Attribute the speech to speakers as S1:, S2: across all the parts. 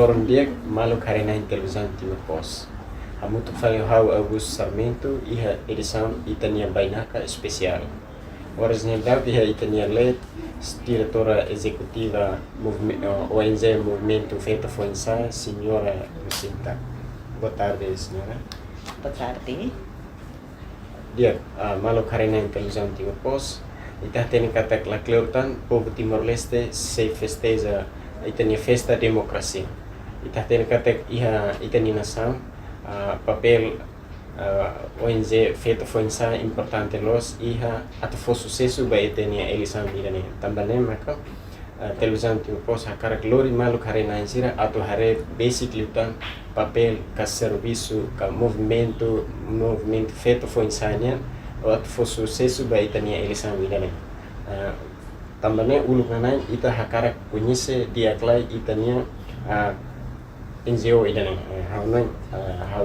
S1: forum dia malu karena televisão Timor Pos. Muito falei how Augusto Sarmento iha edição Itania Bainaca especial. Originalidade iha Itania Led, diretora executiva ONG Movimento Feita Fonsa, senhora Lucinta. Boa tarde, senhora.
S2: Boa tarde.
S1: Dia malu karena televisão Timor Pos. Ita tem kata kelautan povo Timor-Leste se festeja itania festa demokrasi. Ita tem kata iha itania nação papel ONG feito fonsa importante los iha atau for sucesso ba itania eleição irani. Também maka televisão Timor Pos hakara glori malu karena insira atau hare basically tan papel ka serviço ka movimento feito fonsanya atau for sucesso ba itania eleição irani. Também ulunganai ita hakara conhece dia klai itania NGO irani. How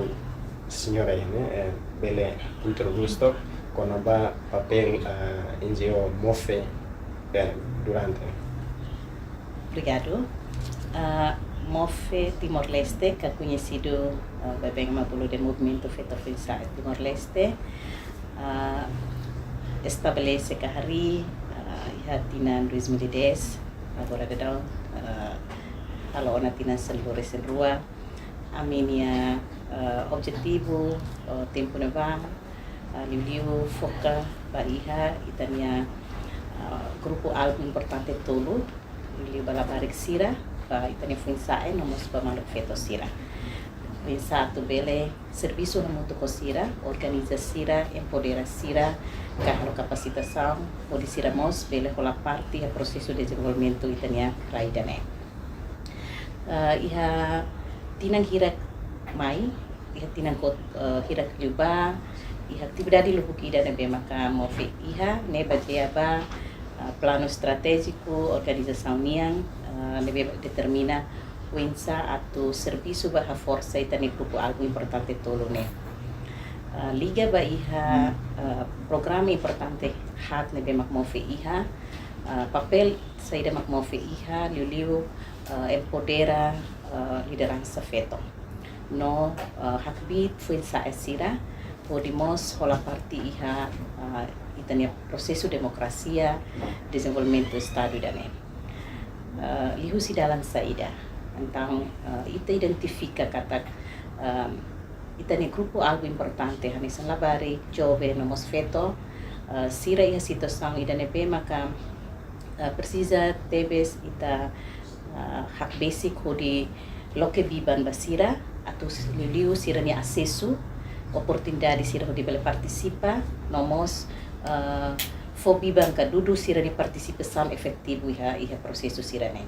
S1: senhora ini bele introdusto con ba papel NGO MOFE durante.
S2: Obrigado. MOFE Timor-Leste, que é conhecido bem pelo movimento Feita Fonsa Timor-Leste, estabelece que hari tina 2010 agora dedau kalau ona tina seluruh rua aminia objetivo tempo neva liu foca ba iha itania grupo algo importante tolo liu balabarik sira ba itania funsae nomos ba maluk feto sira Pensado bele serviço no mundo cosira, organiza sira, empodera sira, carro capacitação, pode sira mos bele rola parte do processo de desenvolvimento itania raidane. Iha tinang hirak mai, iha tinang kot hirak liuba, iha atividade lubuk ida nebe maka mofe iha neba jeba plano estratégico, organização niang nebe determina Winsa atau serviço baha força itani grupo algo importante tolo ne. Liga ba iha programa importante hat nebe makmofe iha papel saída makmofe iha liu empodera liderança feto. No hakbit Winsa esira podemos rola parte iha itani processo democracia desenvolvimento estado dane. Lihu si dalam saída então ita identifica kata ita ni grupo algo importante hanisan labari jovem nomos feto sira ia situação ida nebe maka precisa tebes ita hak basic hodi loke biban basira atau liu sira ni acesso oportunidade sira hodi bele participa nomos fo biban ka dudu sira ni participação efetivo iha processo sira ne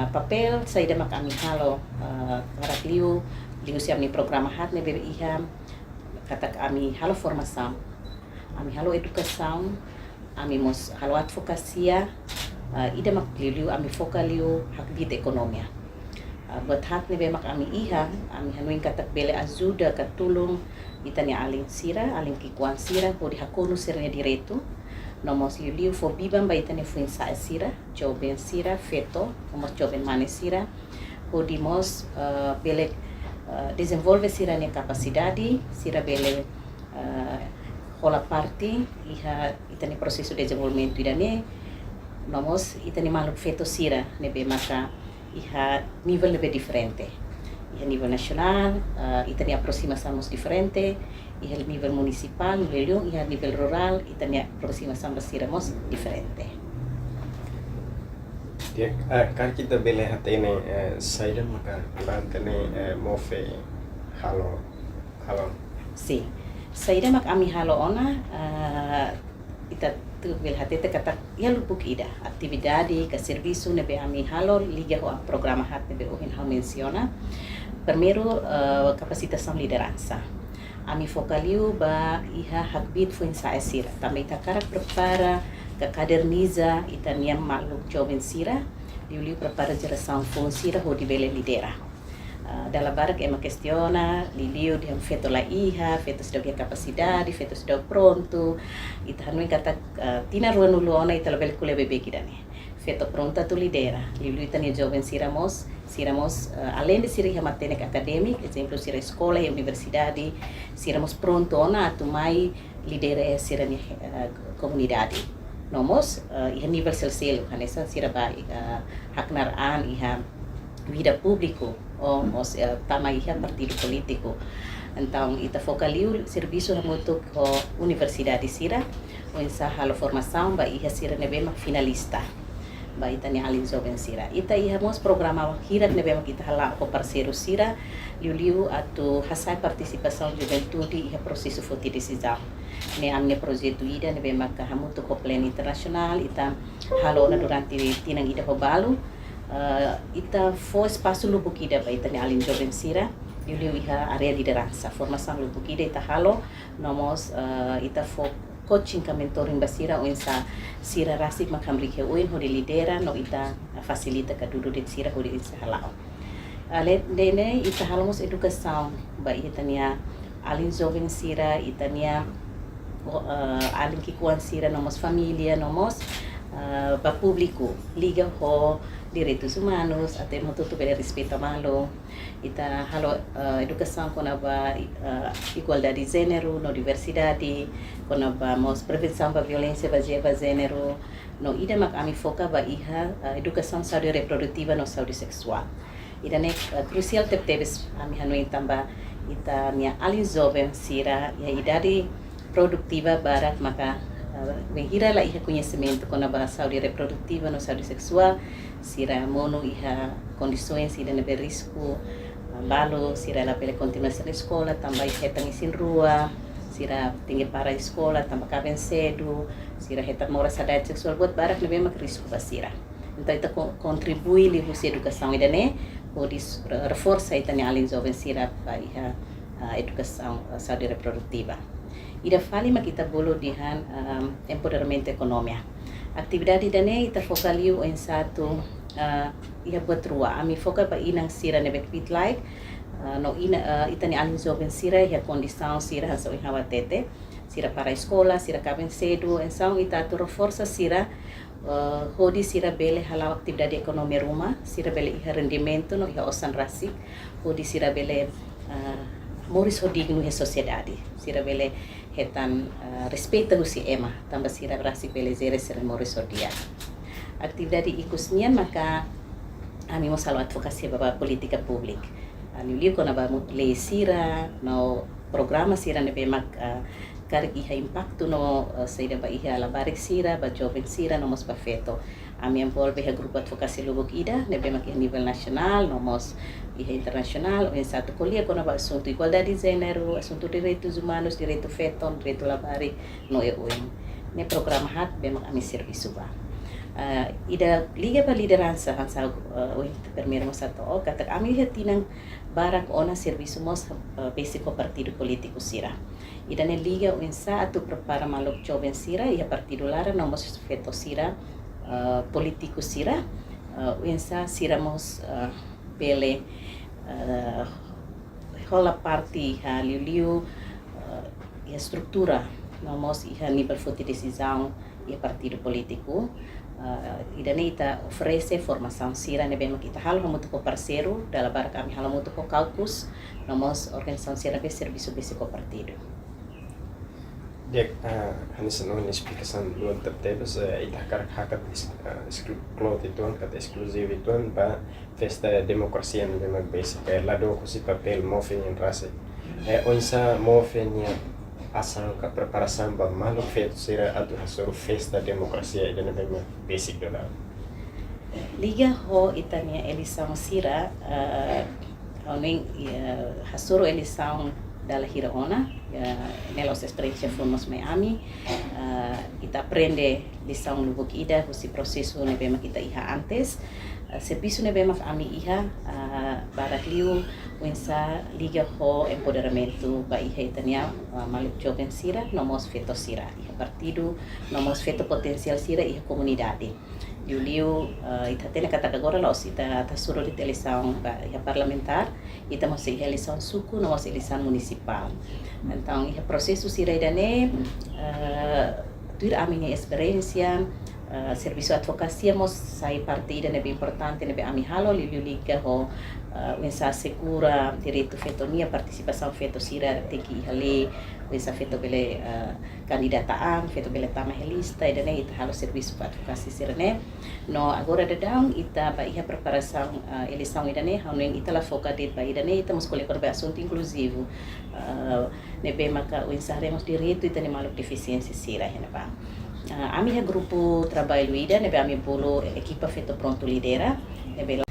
S2: papel saída mak ami halo karak liu siam ni programa hat ne bebe iha kata ami halo formação ami halo educação ami mos halo advocacia ida mak liu ami foka liu hakbit ekonomia buat hat ne bebe mak ami iha ami hanuin kata bele ajuda katulung itani aling sira aling kikuan sira podi hakonu sirnya direto nomos liu fo biban ba itani funsa sira joben sira feto nomos joben mane sira podimos bele desenvolve sira ni capacidade sira bele rola parte iha itani processo de desenvolvimento idane nomos itani maluk feto sira nebe maka iha nível nebe diferente iha nível nacional itani aproximação diferente iha nível municipal, iha nível rural, itani aproximação basiramos diferente.
S1: Ya, kan kita bele hatene saída maka durante ne mofe halo.
S2: Si, saída mak ami halo ona ita tu bel hatete kata ya lupuk ida atividade ka serviço nebe ami halo liga ho programa hat nebe ohin hal menciona. Primeiro capacitação liderança. Ami focaliu ba iha hakbit funsa sira também ta cara prepara ka caderniza itania maluk jovem sira liu prepara geração fun sira ho di bele lidera dalam barak ema questiona liu di feto la iha feto sudah capacidade feto sudah pronto ita hanui kata tina ruanu luona ita la bel kule bebe kidane feto pronta tu lidera liu itania jovem sira mos Siramos, além de sira matematika acadêmica, exemplo, sira escola e universidade, siramos pronto na atumai lidera sira comunidade. Nomos, iha nível sel hanesa sira ba haknaraan iha vida público ou tama iha partido político. Então, ita focaliu serviço muito com universidade sira, ou essa halo formação ba iha sira nebema finalista. Ba ita ni alin jovem sira. Ita iha mos programa hirat nebema kita hala ko parceiro sira, liu atu hasai participação juventude iha processo de decisão. Ne amne projeto ida nebema ka hamutu ko plan internasional ita halo na durante tinang ida balu. Ita fo espaço lubuk ida ba ita ni alin jovem sira. Liu iha area liderança, formação lubuk ida ita halo nomos ita fo coaching ka mentoring basira o insa sira rasik makamri ke uin ho lidera no ita facilita ka dudu de sira ho insa halao. Ale dene ita halamos educação ba itania alin jovem sira itania alin kikuan sira nomos família nomos ba público liga ho direitos humanos até motuto bele respeito malo ita halo educação kona ba igualdade de gênero no diversidade kona ba mos prevenção ba violência ba gênero no ida mak ami foca ba iha educação saúde reprodutiva no saúde sexual ida ne crucial tebes ami hanu tamba ita nia alin jovem sira ya idade produtiva barat maka mengira la iha conhecimento com a saúde reprodutiva no saúde sexual sira mono iha condições sira nebe risco balo sira la pele continuação da escola também hetang isin rua sira tinggi para escola tambah kaben cedo sira hetang mora sadar seksual buat barak nebe mak risco basira então ita contribui li husi educação ida ne pode reforça ita ne alin jovem sira pa iha educação saúde reprodutiva. Ida fali mak kita bolo dihan empoderamento ekonomi. Aktividade dane ita focaliu em satu ia buat rua. Ami foca pa inang sira nebek pit like no ina ita ni alin jovem sira ia condição sira haso ihawa tete sira para escola sira kaben cedo ensang ita tu reforça sira hodi sira bele halau aktividade ekonomi rumah sira bele iha rendimento no iha osan rasik hodi sira bele moris hodignu he sociedade sira bele hetan respeita husi ema tambah sira brasi bele zere sira moris hodia aktividade ikusnian maka ami mo salo advokasi baba politika publik liu kona ba lei sira no programa sira ne bemak karik iha impacto no saida ba iha labarik sira ba jovem sira no mos ba feto ami envolve ha grupo advokasi lubuk ida ne bemak a nível nacional no mos iha internacional o satu colia kona ba assunto igualdade de gênero assunto direitos humanos direito feto direito labarik no ne programa hat bemak ami serviço ba ida liga pa liderança hansa primeiro mos ato kata ami tinang barak ona serviço mos basico partido político sira ida ne liga o insa atu prepara malok jovem sira ia partido lara no mos feto sira político sira o insa sira mos bele rola parte ha liu a estrutura no mos iha nível de decisão e partido político ida ita oferece formação sira ne bem kita hal muito com parceiro dalam bar kami hal muito com caucus nomos organização sira be serviço básico partido
S1: Dek hanis no explicação do tertebes ita hakat exclude itu kat eksklusif itu ba festa demokrasia ne bem basic lado kusi papel mofen yang rasa onsa mofen yang asal ka preparação ba malo feito sira atu hasoro festa demokrasia ida ne bem basic dola
S2: liga ho itania eleição sira oning hasoro eleição dalla Hiraona nella esperienza fomos Miami kita aprende lição lubuk ida husi processo ne bema kita iha antes serviço ne bema ami iha barak liu wensa liga ho empoderamento ba iha itania maluk jovem sira nomos feto sira iha partido nomos feto potensial sira iha comunidade liu ita tena kata agora la ita tasuro de eleição iha parlamentar ita mos iha eleição suku nomos eleição municipal então iha processo sira idane tuir a minha experiência serviço advocacia mos sai partida nebe importante nebe ami halo liga ho wensa segura direito fetonia participação feto sira teki hale wensa feto bele candidataan feto bele tama helista e dane ita halo serviço advocacia sira ne no agora dadang ita ba iha preparação eleição idane haunen ita la foca de ba idane ita mos colher corbe assunto inclusivo nebe maka wensa remos direito ita ne maluk deficiência sira hena ba ami é grupo trabalho ida nebe ami bolo equipa feito pronto lidera nebe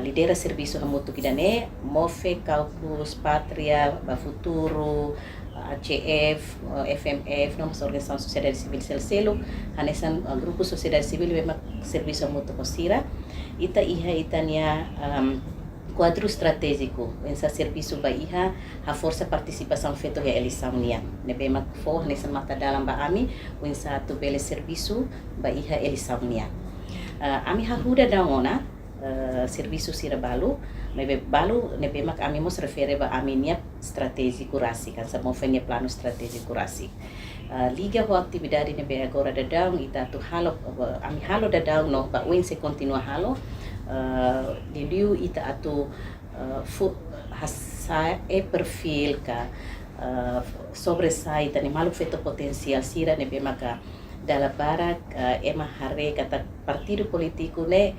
S2: lidera serviço na mutu kidane mofe campus patria ba futuro ACF FMF nomas organização sociedade civil selo hanesan grupo sociedade civil nebe serviço mutu kosira ita itania quadro estratégico essa serviço baiha a força participação feito a eleição nia nebe mak for nessa mata dalam ba ami essa tu bele serviço baiha eleição nia ami hahuda daona serviço sira balu nebe mak ami mos refere ba ami nia estratégico rasi kan sa movenia plano estratégico rasi liga ho atividade nebe agora dadang ita tu halo ami halo dadang no ba se continua halo diliu ita atu hasa perfil ka sobressai tani malu feto potensial sira nebe maka dala barak ema hare kata partido politiku ne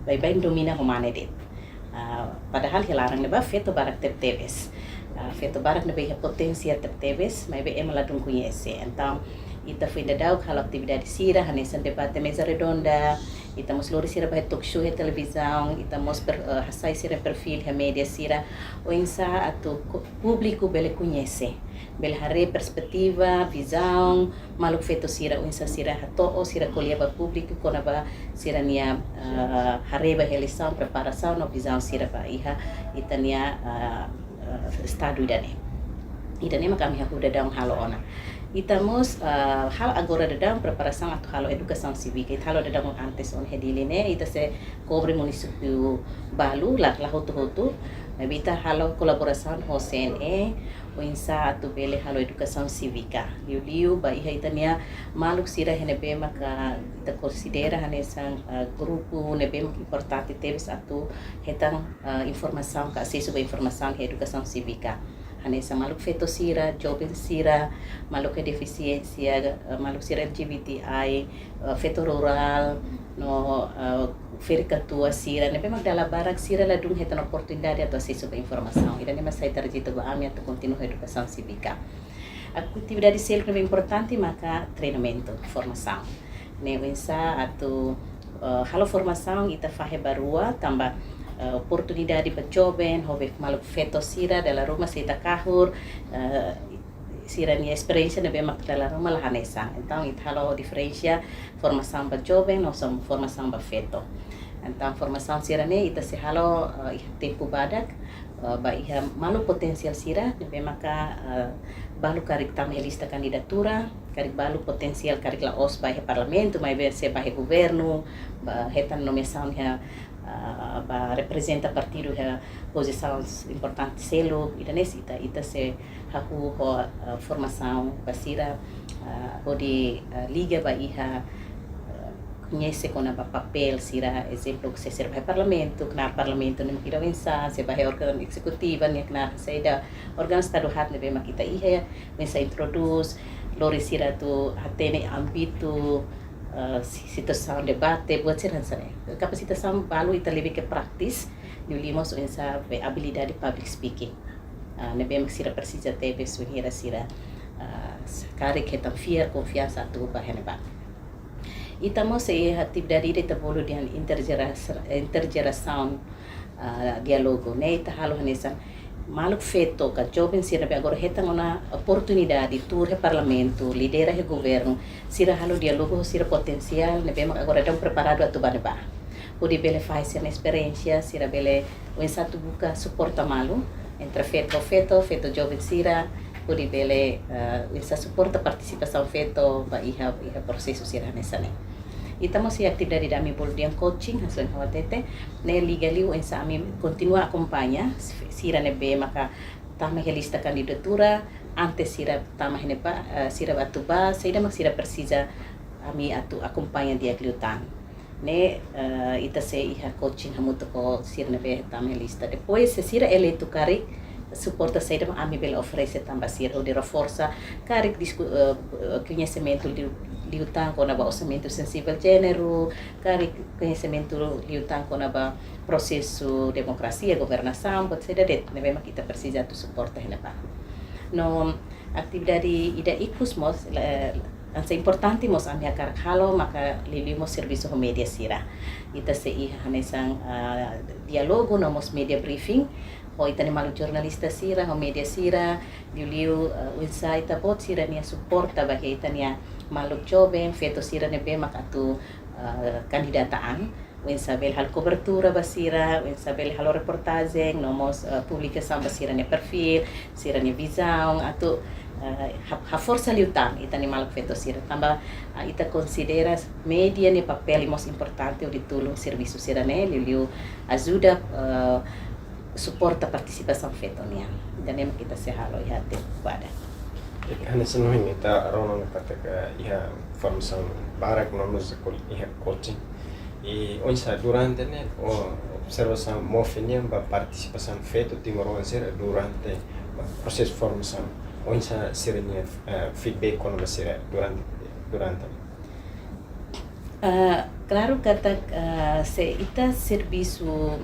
S2: bai domina humane det padahal hilarang neba feto barak tebes feto barak nebe potensial tebes mai be ema ladung conhece então ita foi dadau halo atividade sira hanesan debate mesa redonda ita mos lori sira vai talk show televisão ita mos hasai sira perfil ha media sira o insa atu público bele conhece bele hare perspectiva visão maluk feto sira o insa sira hato o sira colher ba público kona ba sira nia hare ba eleição preparação no visão sira ba iha itania estado idane makami hakuda daung halo ona itamos hal agora dadang preparação atau halo educação cívica halo dadang antes on hediline ita se cobre município balu la hotu bita halo colaboração ho CNE o insa atu bele halo educação cívica liu ba iha itania maluk sira henebe maka ita considera hanesan grupo nebe importante teves atu hetang informação ka acesso ba informação ke educação cívica hanesa maluk feto sira, jovem sira, maluk deficiência, maluk sira LGBTI, feto rural, no fericatua sira, nebe magdala barak sira la dung hetan oportunidade atau acesso à informação. Ida nema sai tarjeta ba ami atau continua educação cívica. Atividade sel nebe importante maka treinamento, formação. Newensa atau halo formação ita fahe barua tambah oportunidade para jovem, houve maluk feto sira dela rumah sita kahur sira nia experiência nebe mak dela rumah la hanesa. Então it halo diferença formação para jovem ou formação para feto. Então formação sira ne ita se halo tempo badak ba iha malu potensial sira nebe maka balu karik tam lista candidatura karik balu potensial karik la os ba parlamento mai be se ba governo ba hetan nomeação ba representa partido ha posições importantes selo ita se haku ho formação basira ho de liga ba iha conhece com a papel sira exemplo que se serve parlamento que na parlamento não kira vensa se vai órgão executiva nem que na saída órgão estadual nebe makita iha vensa introduz lori sira tu hatene ambito situação debate buat sira kapasitação balu ita lebih ke praktis nulimos vensa habilidade public speaking nebe mak sira precisa tebe suhira sira kare que tam fiar confiança tu ba heneba itamos se atividade de tabolo de intergeração diálogo né ita halo hanesan maluk feto ka jovem sira be agora hetang ona oportunidade tur he parlamento lidera he governo sira halo diálogo sira potencial ne be agora tão preparado atu baneba pode bele faz uma experiência sira bele o satu buka suporta malu entre feto jovem sira pode bele essa suporta participação feto ba iha processo sira nesane estamos em atividade da minha bolsa coaching hasil hawatete ne ligali o ensa ami continua acompanha sira nebe maka tama lista candidatura antes sira tama henepa sira batuba sira mak sira precisa ami atu acompanha dia Cliutan. Ne ita se iha coaching hamuto ko sir na be tame lista. Depois se sira eleito kari suporta saída ami bela oferece também sir o de reforça kari conhecimento liutan ko na ba orçamento sensível gênero, kari conhecimento liutan ko na ba processo democracia, governação, pode ser det, ne bema kita precisa tu suporta hena ba. No atividade ida ikusmos ansa importante mos ami akar halo maka lilimo serviço ho media sira. Ita se iha hanesang dialogo no mos media briefing ho ita ni malu jornalista sira ho media sira liu website bot sira nia suporta bagi ita nia malu joben feto sira ne be maka tu kandidataan wen sabel hal cobertura basira wen sabel halo reportagem nomos publicação basira ne perfil sira ne visão atu ha força liutan ita ni maluk feto sira tamba ita considera media ni papel most importante o de tulung serviço sira ne liu ajuda suporta participação feto nia dan em kita se halo iha te pada
S1: Hanya senuhin ita ronong kata iha formação barak nomos iha coaching e onde durante né observação mofenia ba participação feito Timor-Leste durante processo de formação onde seria feedback quando você durante
S2: claro kata se ita serviço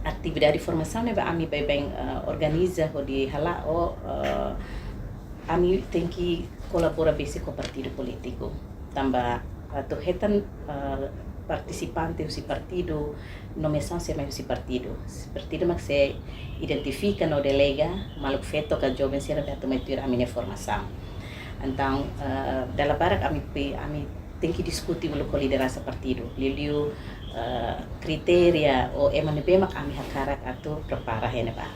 S2: atividade de formação né ami bem organiza o de hala o ami tem que colaborar bem com o partido político tambah atau hetan participante usi partido nomeação se mais usi partido mak se identifica no delega maluk feto ka jovem sira beto metur amine formação então dalam barak ami tem que discutir com liderança partido liu kriteria o emane bemak ami hakarak atau prepara hene ba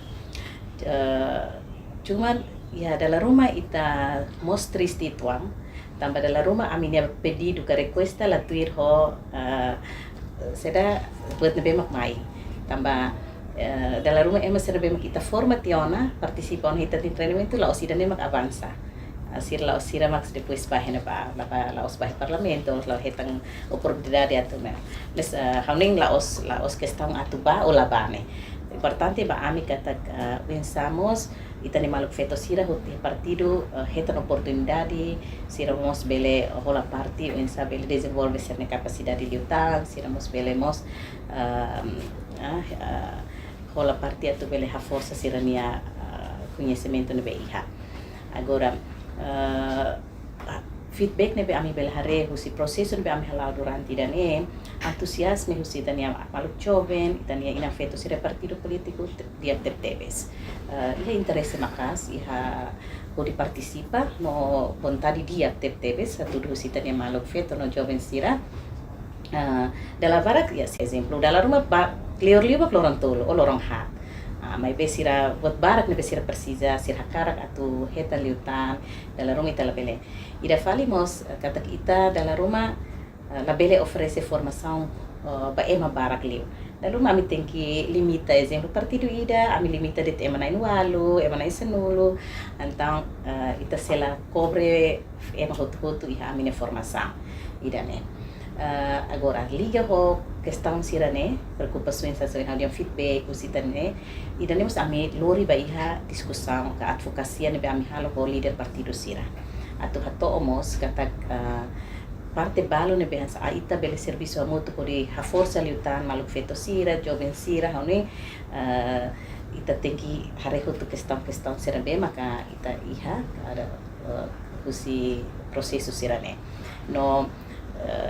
S2: cuman ya dalam rumah ita most triste tuang tambah dalam rumah ami nia pedido ka requesta la tuir ho seda buat nebe mak mai tambah dalam rumah ema sera bemak kita formationa participa on hita di treinamento la osida mak avanza sir la osira mak depois bahena ba la os bah parlamento la hetang oportunidade atu me les hauning la os questão atu ba o la bane importante ba ami kata pensamos ita ni maluk feto sira hoti partido hetan oportunidade sira mos bele hola parti en sa bele desenvolve ser ne capacidade de lutar sira mos bele mos hola parti atu bele ha força sira nia conhecimento ne iha agora feedback ne be ami bele hare husi processo ne be ami halal durante dane entusiasme husi tania maluk jovem tania ina feto sira partido político dia tertebes iha interesse makas iha pode participa no vontade dia tertebes satu husi tania maluk feto no jovem sira dalam barak ya exemplo dalam rumah clear liba lorong tolo o lorong hat mai besira buat barak ne besira precisa sir hakarak atu heta liutan dalam rumah ita labele ida falimos kata kita dalam rumah labele oferece formação ba ema barak liu lalu ami tem que limita exemplo partido ida ami limita de tema na inualo ema na isenulo então ita sela cobre ema hotu iha ami ne formação ida ne agora liga ho questão sirane preocupações sa reunião feedback usitane ida ne mus ami lori ba iha discussão ka advocacia ne be ami halo ho líder partido sira atu hato omos kata parte balo ne behas a ita bele serviço amoto kori ha força liutan maluk feto sira jovem sira haune ita tem que hareho tu questão sira be maka ita iha ada usi processo sira ne no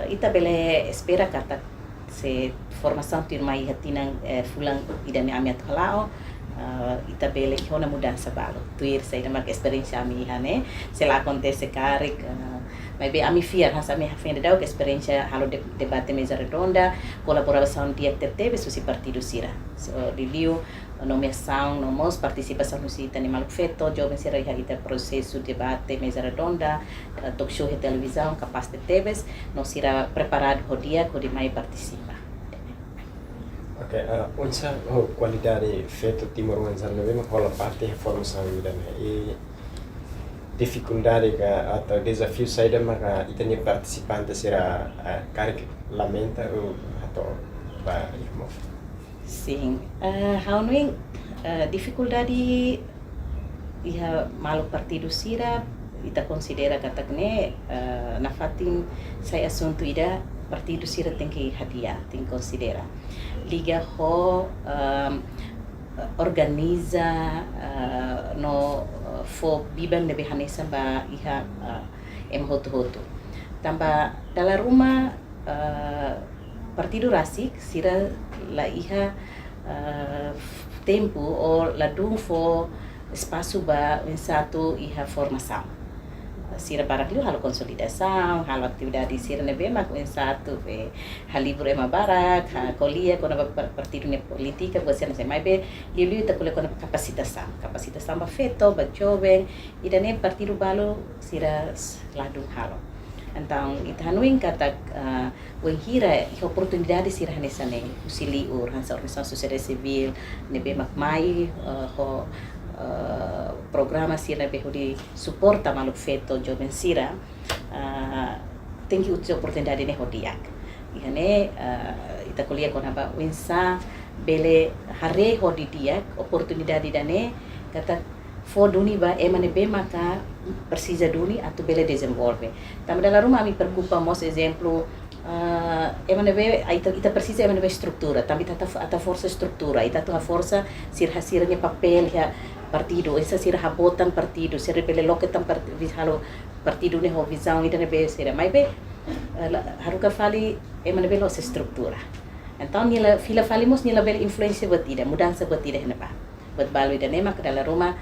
S2: ita bele espera kata se formação tir mai hatinang fulang ida ne ami athalao ita bele hona mudança balo tuir saída mak experiência ami hane se la acontece carik maybe ami fiar has ami hafenda dau experiência halo debate mesa redonda colaboração dia teve susi partido sira so liu nomeação nomos participação no sita ni maluk feto jovem sira ita processo debate mesa redonda talk show de televisão capaz de teves no sira preparado o dia ko di mai participa.
S1: Okay, unsa qualidade feito Timor-Leste no vemos rola parte de formação ida e dificuldade atau desafio saída maka itanya participantes será karik lamenta atau ba irmão.
S2: Sim, haunuing dificuldade iha malu partido sira ita considera katakne na fatin sai assunto ida partido sira tem que hadiah, tem que considera. Liga ho organiza no fo bibang nebe hanesa ba iha hotu. Tamba dalam rumah partido rasik sira la iha tempo o la dung fo espaço ba satu iha formação. Sira barak halo konsolidação, halo atividade sira nebe mak satu be halibur ema barak, kolia kona partido ne politika buat sira mai be liu ta kole kona capacitação ba feto ba jovem ida ne partido balo sira ladung halo. Então, itanuin katak wenghira oportunidade sira hanesane usili ur hansa organização sociedade civil nebe makmai ho programa sira nebe hudi suporta maluk feto jovem sira tem que uti oportunidade ne hodiak ihane ita kuliah kona ba wensa bele hare hodidiak oportunidade dane katak for duni ba emane be maka precisa duni atau bele desenvolve. Também dalam rumah kami preocupa mos exemplo emane be ita precisa emane be estrutura, também ata força estrutura, ita tu a força sir hasirnya papel ya partido, essa sir habotan partido, sir bele loketan partido ne ho visão ita ne be sir, mas be haruka fali emane be los estrutura. Então nila fila falimos nila bele influência batida, mudança batida hena ba. Buat balu ida nema ke dalam rumah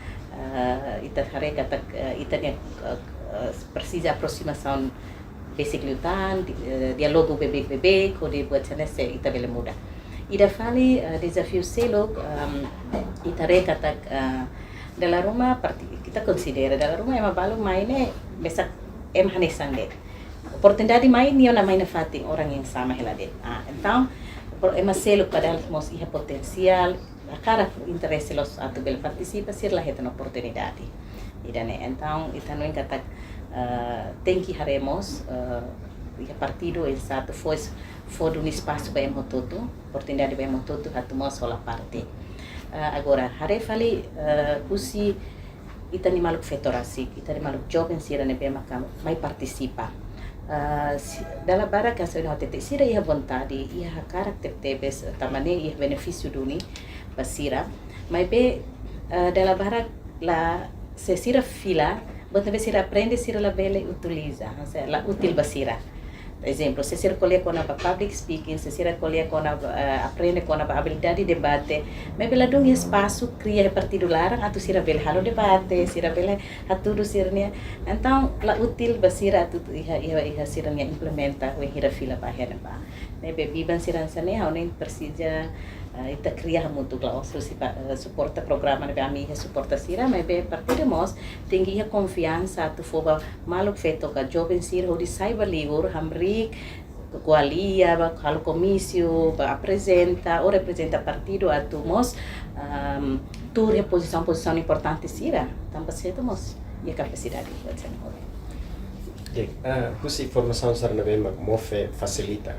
S2: ita hare kata ita nya precisa aproximação basic lutan dialogo bebek kode buat sana se ita bele muda ida fali desafio selo ita re kata dalam rumah kita considera dalam rumah ema balu maine besak em hanesande oportunidade main niyo na main fating orang yang sama helade então ema selo padahal mos iha potensial a cara interesse los atau bel participa sir la heta oportunidade idane então itano kata tem que haremos partido em satu foi um espaço bem mototo oportunidade bem mototo hatu mos sola parte agora hare fali kusi itani maluk fetorasi itani maluk jovem sira ne bem makam mai participa dalam bara kaso ina tete sira ia vontade ia karakter tebes tamane ia benefício duni basira mas be dalam bara la se sira fila bota be sira aprende sira la bele utiliza la útil basira exemplo se sira colia com a public speaking se sira colia com aprende com a habilidade de debate mas bela dong espaço cria partido larang atau sira bele halo debate sira bele haturu sirnya então la útil basira tu iha sira nya implementa we hira fila ba hena ba ne be biban sira sane haune persija ita cria muito la osso suporta programa ne ami suporta sira mas be partido mos tinggi ia confiança tu foba maluk feto ka jovem sira ho di saiba livor hamrik qualia ba halo comício ba apresenta ou representa partido atu mos tur posição importante sira tampa cedo mos ia capacidade buat sen
S1: kusi informação sarna be mak mofe facilita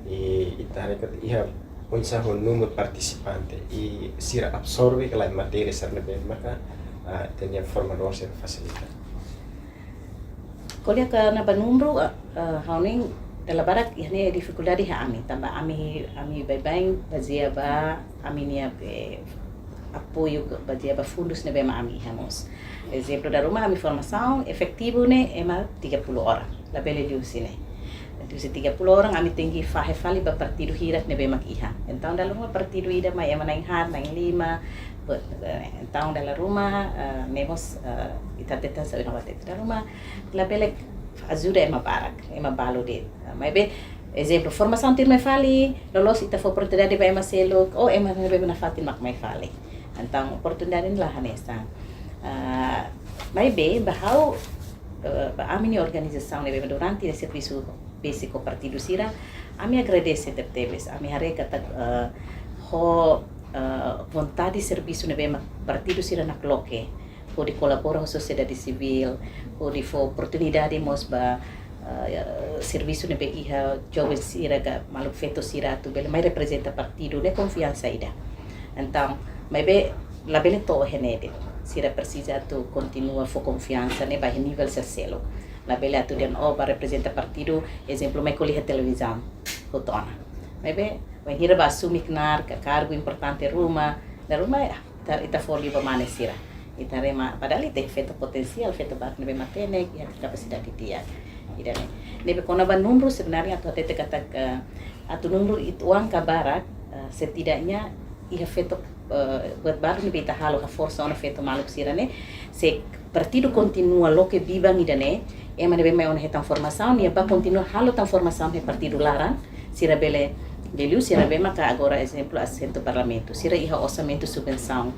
S1: e itarekat iha unsa ho número participante e sira absorbe que la matéria sarna be maka tenia formador se facilita
S2: kolia ka na número hauning dalam barak ihne dificuldade ha ami tamba ami bem bazia ba ami nia be apoio bazia ba fundos ne be ma ami hamos exemplo da rumah ami formação efetivo ne ema 30 orang la bele diusine diusi 30 orang ami tinggi fahe fali ba partido hirat ne be mak iha então dalam rumah partido ida ma ema naing har naing 5 então dalam rumah nemos ita teta sa ina wate dalam rumah la bele ajuda ema barak ema balo de mas be exemplo formação tir me fali lolos ita for oportunidade ba ema selo o ema ne be na fatin mak mai fali então oportunidade lah hanesa mas be bahau ba amini organização ne be durante esse serviço básico partido sira ami agradece tertebes ami hare kata vontade de serviço ne be partido sira na cloque de colabora com a sociedade civil, de oportunidade mosba serviço nebe iha jovem sira ga maluk feto sira tu bele mai representa partido ne confiança ida. Então, mas be la bele to henede. Sira precisa tu continua fo confiança ne ba nível selo. La bele tu den oba representa partido, exemplo mai colhe televisão, hotona. Mas be vai hira ba assumi knar ka cargo importante ruma, da ruma ita folio ba mane sira. Ita rema padahal ite feto potensial, feto bak nebe matene, ya capacidade dia. Idane. Nebe kona ba numero sebenarnya atau tete kata atau numero itu uang kabarak setidaknya ia feto buat baru nebe ita halo ha força ona feto maluk sirane se partido continua lo que viva idane ema nebe mai ona hetan formação ia ba continua halo tan formação he partido laran sira bele deliu sira bema ka agora exemplo assento parlamento sira iha orçamento subvenção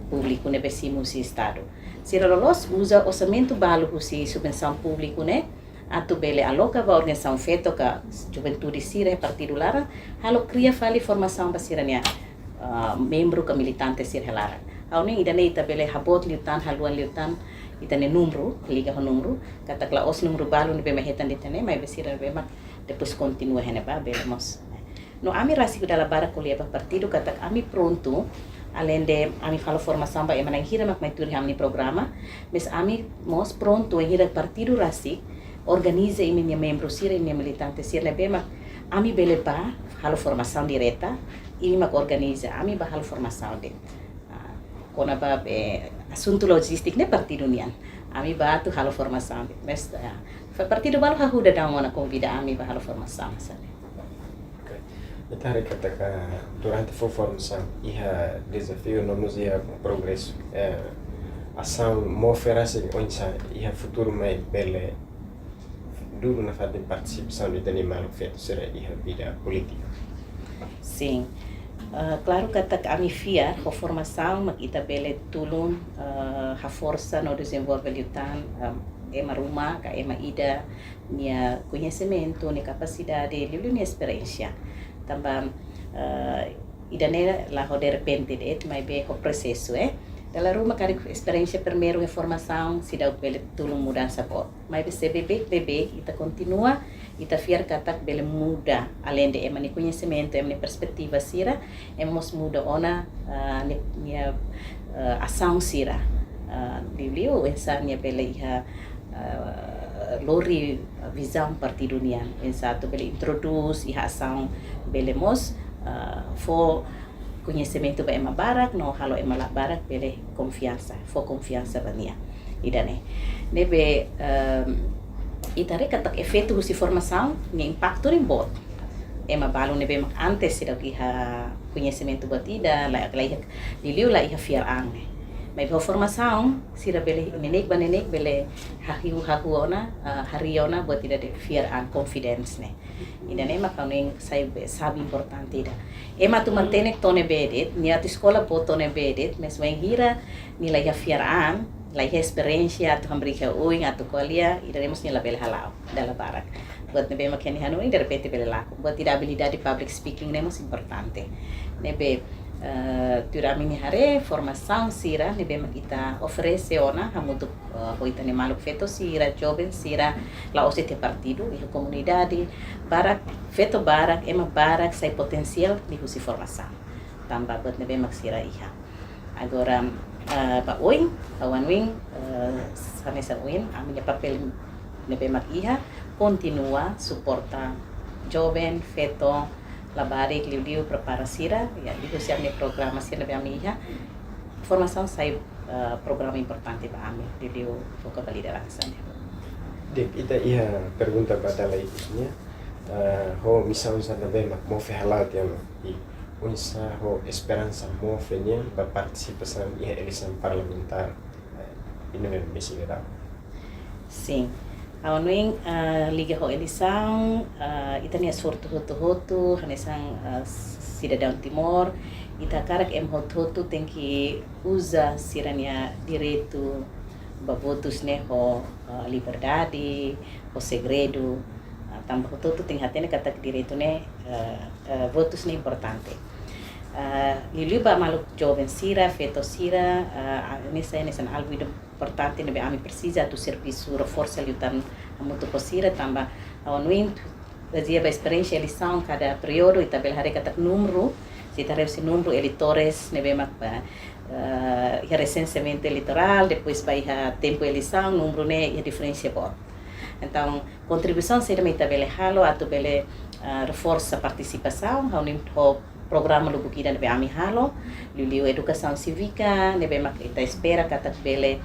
S2: público nebe simu si estado sira lolos usa orçamento balu si subvenção público né atu bele aloca va organização feito ka juventude sira partido lara halo cria fali formação basirania membro ka militante sira lara auni idane ita bele habot liutan haluan liutan itane numero liga ho numero kata kla os numero balu ni bema hetan ditane mai besira bema depois continua hene ba bele mos no ami rasi dalla bara colia pa partido kata ami pronto além de ami fala formação ba emana hira mak mai turi hamni programa mes ami mos pronto hira partido rasi organiza e minha membro sira e minha militante sira bema ami bele ba halo formação direta e mak organiza ami ba halo formação de kona ba assunto logístico ne partido nian ami ba tu halo formação de mas partido balu hahuda da mona convida ami ba halo formação sabe.
S1: Itari katakan durante a formação iha desafio no museu progresso ação mo oferece onde iha futuro mai bele duro na fase de participação de animal feito será iha vida política.
S2: Sim. Claro que kami fiar a formação mas ita bele tulun a força no desenvolvimento ema rumah ka ema ida nia conhecimento nia capacidade liu nia experiência também idane la ho de repente det mai be o processo dalla rumah cari experiência primeiro em formação se dá bele tulung mudança po mai be bebe ita continua ita fiar katak bele muda além de ema ni conhecimento ema ni perspectiva sira ema mos muda ona nia ação sira liu essa nia bele iha lori visão partido nian em satu bele introduz iha ação bele mos fo conhecimento ba ema barak no halo ema la barak bele confiança fo confiança bania idane nebe itare katak efeito husi formação ni impacto rin bot ema balu nebe mak antes sida iha conhecimento batida la iha diliu la iha fiar ang mai formação sira bele nenek bele hahuona hariona buat tidak de fear and confidence ne idane makaning sabe importante ida ema tu mantenek tone bedet ni at escola po tone bedet mes wen hira ni la ya fear an la ya experiência tu hambrika uing atu kolia idane mos ni la bele halau dalla barak buat nebe makeni hanu de repente bele laku buat tidak habilidade public speaking ne mos importante nebe Turami hare formação sira nebe kita oferece ona hamutu hoita ne maluk feto sira jovem sira la osete partido e comunidade barak feto barak ema barak sai potencial di husi formação tamba buat nebe mak sira iha agora pa oin kawan wing samesa oin aminya papel nebe mak iha continua suporta jovem feto labarik liu prepara sira ya itu siap ni programa sira be amiha formação sai programa importante ba ami liu foca liderança
S1: de ita ia pergunta pada lainnya ho missão sa be mak mo fe halat ya e unsa ho esperança mo fe nia ba participação ia eleição parlamentar ini mesmo geral.
S2: Sim. Awanuing liga ho elisang itania sortu hotu hanesang cidadão Timor ita karak em hotu tenki usa sirania direito votos ne ho liberdade ho segredo tambah hotu tem hatene kata direito ne votos ne importante Liliuba maluk jovem sira, feto sira, nessa algo importante nebe ami precisa do serviço reforça liutan muito posira tamba anuin fazia a experiência eleição cada período e tabel hari kata número se taref se número eleitores nebe mak recenseamento eleitoral depois vai a tempo eleição número ne a diferença bom então contribuição seria me tabel halo atau bele reforça a participação haunim programa lubu kita nebe ami halo liu educação cívica nebe mak ita espera kata bele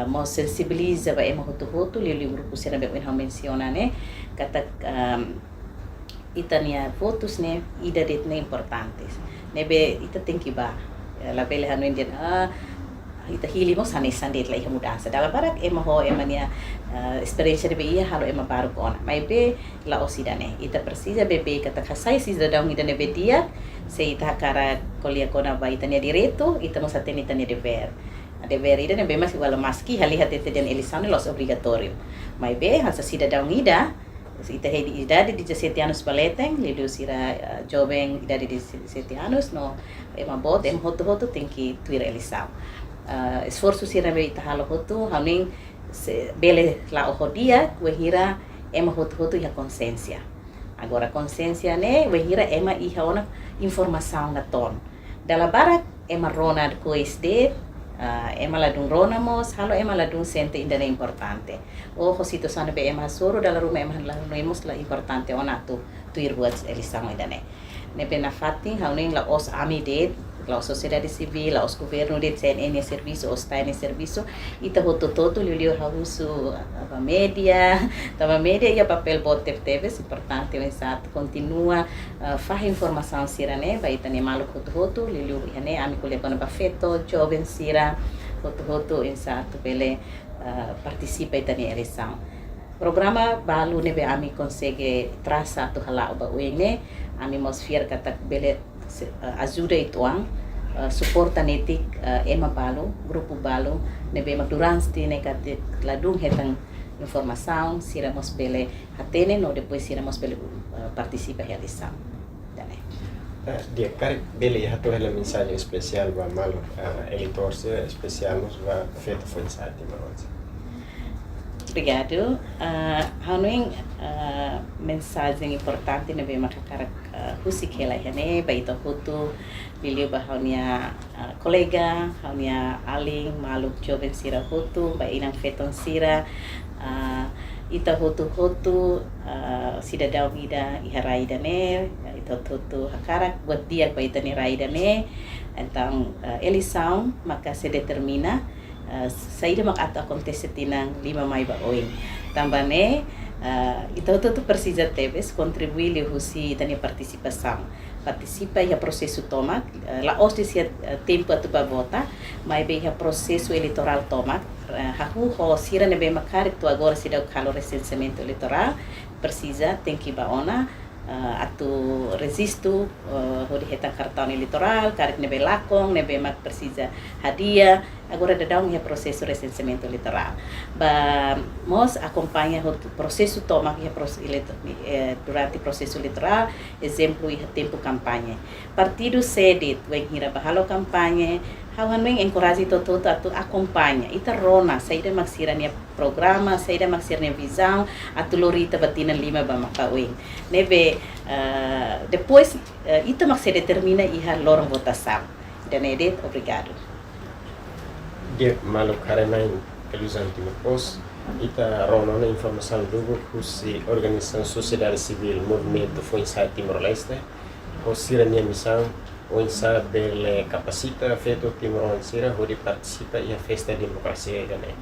S2: mo sensibiliza ba ema hotu liu grupo sena nebe wen menciona ne kata itania votos ne ida det ne importantes nebe ita tenki ba la bele hanu indian ita hili mo sandet la mudança dalam barak ema ho emania experiência de ia halo ema baru kona mai be la osidane ita precisa bebe kata kasai si dadang ida nebe dia se ita kara kolia kona ba ita ne direito ita mo saten ita ne dever ida nebe mas wala maski hali hatete den elisane los obrigatório mai be hasa si dadang ida ita hedi idade de 17 anos baleteng lidu sira jovem idade de 17 anos no ema bot em hoto tem que tuir elisão esforço sira be ita halo hotu haning bele la ohodia wehira ema hotu ya consciência agora consciência ne wehira ema iha ona informação na ton dala barak ema rona cois de ema la dun rona mos halo ema la dun sente ainda é importante o situação be ema soro dala ruma ema la noemos la importante ona tu ir buat elisang ainda ne pena fatin haning la os amide la sociedade civil, la os governo de CNN serviço, os tain serviço, ita hoto todo liu hausu a media, tava media e papel bot teve importante exato continua faz informação sira ne, vai tani malu hoto liu ne ami kule kona bafeto jovem sira hoto exato pele participa tani eleição. Programa balu ne be ami consegue traçar tu hala ba uene, ami mosfir kata bele ajuda ituang suporta netik ema balu grupo balu nebe durante ne kate ladung hetang informação sira mos bele hatene no depois sira mos bele participa realização dane
S1: dia kari bele hatu hela mensagem especial ba malu eleitor especial nos va feito foi insati maroz.
S2: Obrigado. Hanuing mensagem importante na bem makakarak husik hela hene baito hutu biliu bahaunya kolega haunya aling maluk jovem sira hutu ba inang feton sira ita hutu sida daw ida iharai dane ita hutu hakarak buat dia ba ita ni rai dane então eleição maka se determina saída mak ato acontece tinang 5 mai ba oin tambane itu precisa teves contribuir li husi tani participa ya processo tomak la ostia tempo atu ba vota mai be ya processo eleitoral tomak haku ho sira ne be makar tu agora sida kalo recenseamento eleitoral precisa tem que ba ona atu resisto hodi heta cartão eleitoral karik nebe lakong nebe mak precisa hadiah agora dadang ya processo recenseamento eleitoral ba mos acompanha o processo toma ya durante processo eleitoral exemplo e tempo campanha partido sede wen hira bahalo campanha hawan meng encourage toto atu acompanha ita rona saída maksirania programa saída maksirania visão atu lorita batina 5 ba makawing nebe depois ita mak se determina iha lorong votação dan edet obrigado
S1: dia malu karena pelos antigos ita rona na informação do husi organização sociedade civil movimento foi em Timor-Leste o sirania missão o insa bele capacita feito Timor-Leste hori participa e a festa demokrasia dane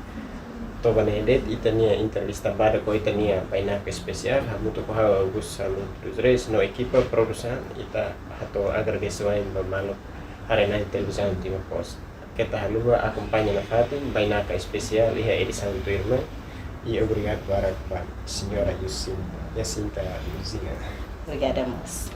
S1: to banedet itania entrevista bada ko itania baina especial hamuto ko ha August dos Reis no equipa produção ita hato agradeço a malu arena televisão Timor-Leste kita halua acompanha na fatin baina especial e a edição do irmão e obrigado para a senhora Jacinta Luzia.
S2: Obrigada, moça.